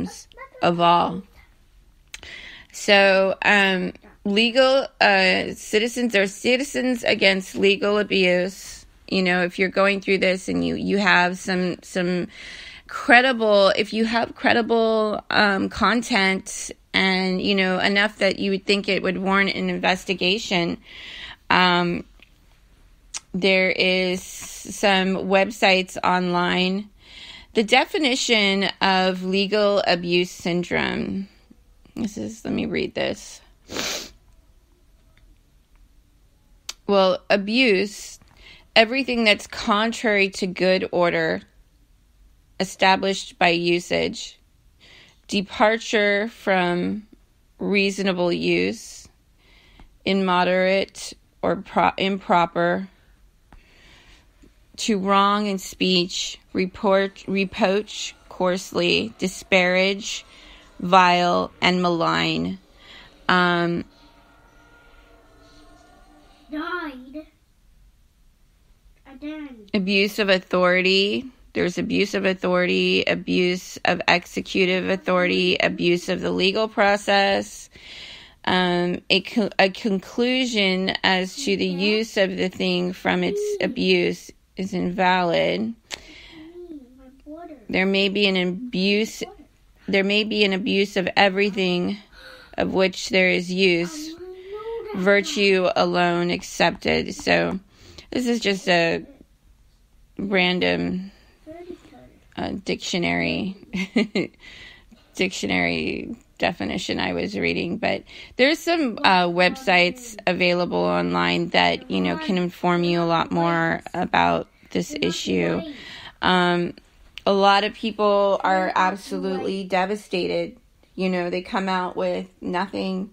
victims of all. So, legal citizens are citizens against legal abuse. You know, if you're going through this and you have some credible, if you have credible content and, you know, enough that you would think it would warrant an investigation, there is some websites online. The definition of legal abuse syndrome. Let me read this. Well, abuse, everything that's contrary to good order, established by usage, departure from reasonable use, immoderate or improper, to wrong in speech, reproach coarsely, disparage, vile, and malign. Abuse of authority. There's abuse of authority, abuse of executive authority, abuse of the legal process. A conclusion as to the use of the thing from its abuse is invalid. There may be an abuse of everything of which there is use, virtue alone accepted. So this is just a random dictionary definition I was reading, but there's some websites available online that, you know, can inform you a lot more about this issue. A lot of people are absolutely devastated. You know, they come out with nothing.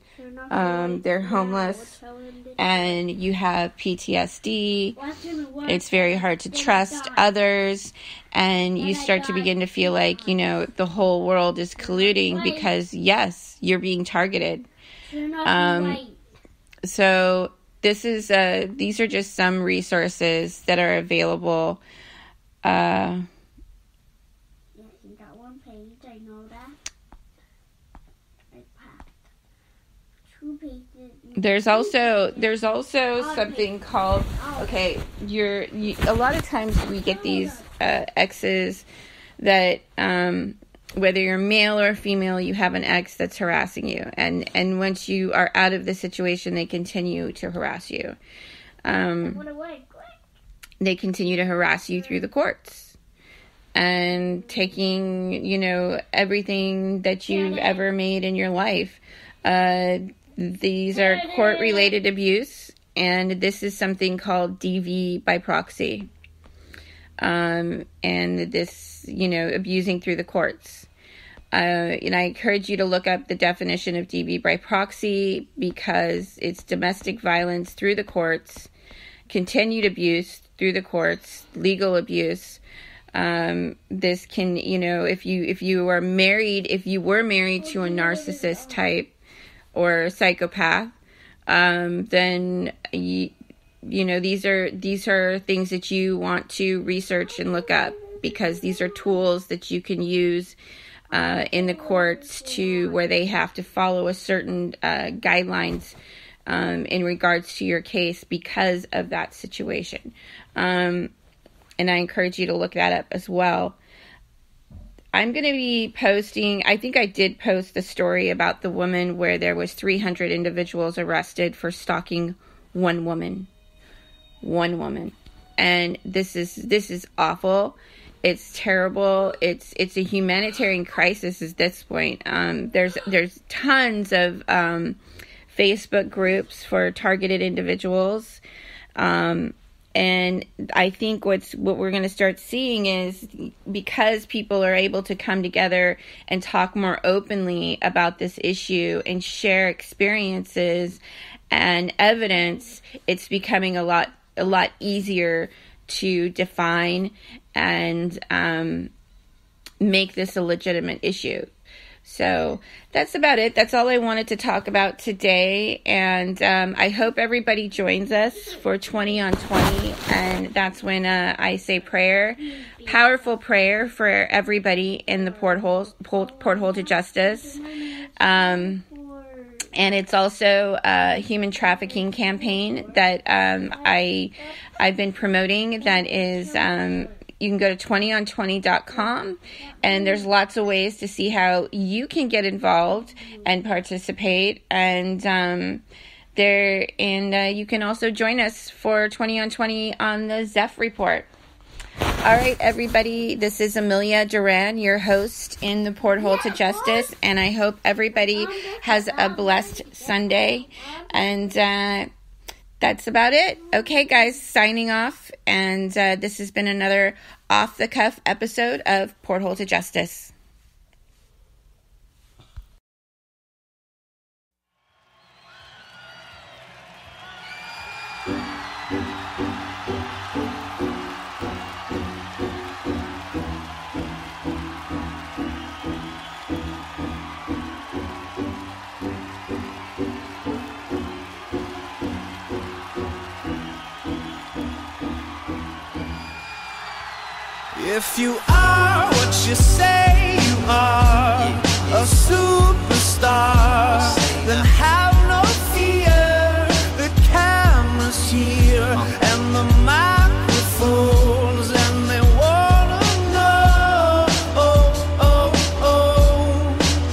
They're homeless, and you have PTSD. It's very hard to trust others, and you start to begin to feel like, you know, the whole world is colluding because, yes, you're being targeted. So these are just some resources that are available. There's also something called, okay, a lot of times we get these exes that whether you're male or female, you have an ex that's harassing you, and once you are out of the situation, they continue to harass you. They continue to harass you through the courts and taking, you know, everything that you've ever made in your life. These are court-related abuse, and this is something called DV by proxy. And this, you know, abusing through the courts. And I encourage you to look up the definition of DV by proxy because it's domestic violence through the courts, continued abuse through the courts, legal abuse. This can, you know, if you were married to a narcissist type or psychopath, then you know, these are things that you want to research and look up, because these are tools that you can use in the courts to where they have to follow a certain guidelines in regards to your case because of that situation. And I encourage you to look that up as well. I'm going to be posting, I think I did post the story about the woman where there was 300 individuals arrested for stalking one woman. And this is awful. It's terrible. It's a humanitarian crisis at this point. There's tons of Facebook groups for targeted individuals. And I think what we're going to start seeing is, because people are able to come together and talk more openly about this issue and share experiences and evidence, it's becoming a lot easier to define and make this a legitimate issue. So that's about it. That's all I wanted to talk about today. And I hope everybody joins us for 20 on 20. And that's when I say prayer, powerful prayer for everybody in the porthole to justice. And it's also a human trafficking campaign that I've been promoting. That is, you can go to 20on20.com, and there's lots of ways to see how you can get involved and participate. And you can also join us for 20 on 20 on the Zeph Report. All right, everybody, this is Amelia Duran, your host in the Porthole to Justice, and I hope everybody has a blessed Sunday. And that's about it. Okay, guys, signing off, and this has been another off-the-cuff episode of Porthole to Justice. If you are what you say you are, a superstar, then have no fear. The camera's here and the microphones, and they wanna know,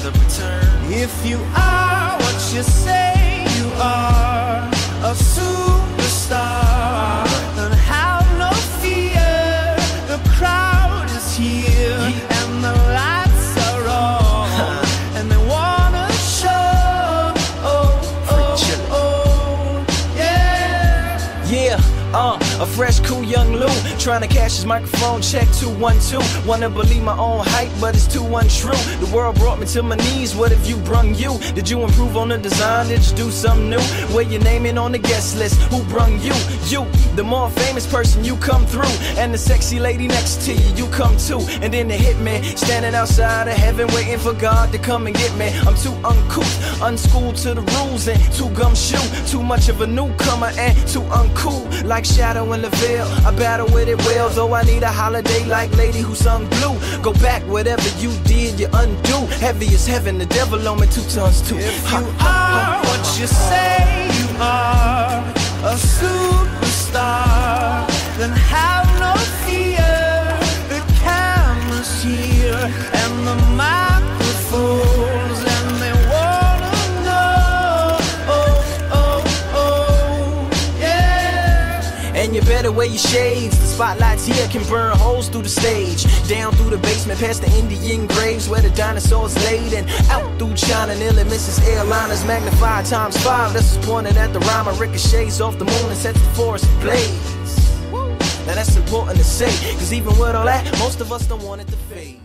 the return. If you are what you say you are, a superstar, then have no fear. The crowd is here and the lights are on, and they wanna show, yeah. A fresh, cool young Lou trying to cash his microphone check 212. Wanna believe my own hype, but it's too untrue. The world brought me to my knees. What have you brung you? Did you improve on the design? Did you do something new? Where your name in on the guest list? Who brung you? You, the more famous person, you come through, and the sexy lady next to you come too. And then the hitman standing outside of heaven waiting for God to come and get me. I'm too uncouth, unschooled to the rules, and too gumshoe. Too much of a newcomer and too uncool. Like shadow in the veil, I battle with it well, though I need a holiday like lady who sung blue. Go back, whatever you did, you undo. Heavy as heaven, the devil on me 2 tons too. If you are what you say you are, a superstar, then have no fear. The camera's here and the microphones, and they wanna know, yeah. And you better wear your shades. The spotlights here can burn holes through the stage, down through the basement, past the Indian graves where the dinosaurs laid, and out through China, nearly misses airliners, magnified ×5. This is pointed at the rhyme. Ricochets off the moon and sets the forest ablaze. Now that's important to say, cause even with all that, most of us don't want it to fade.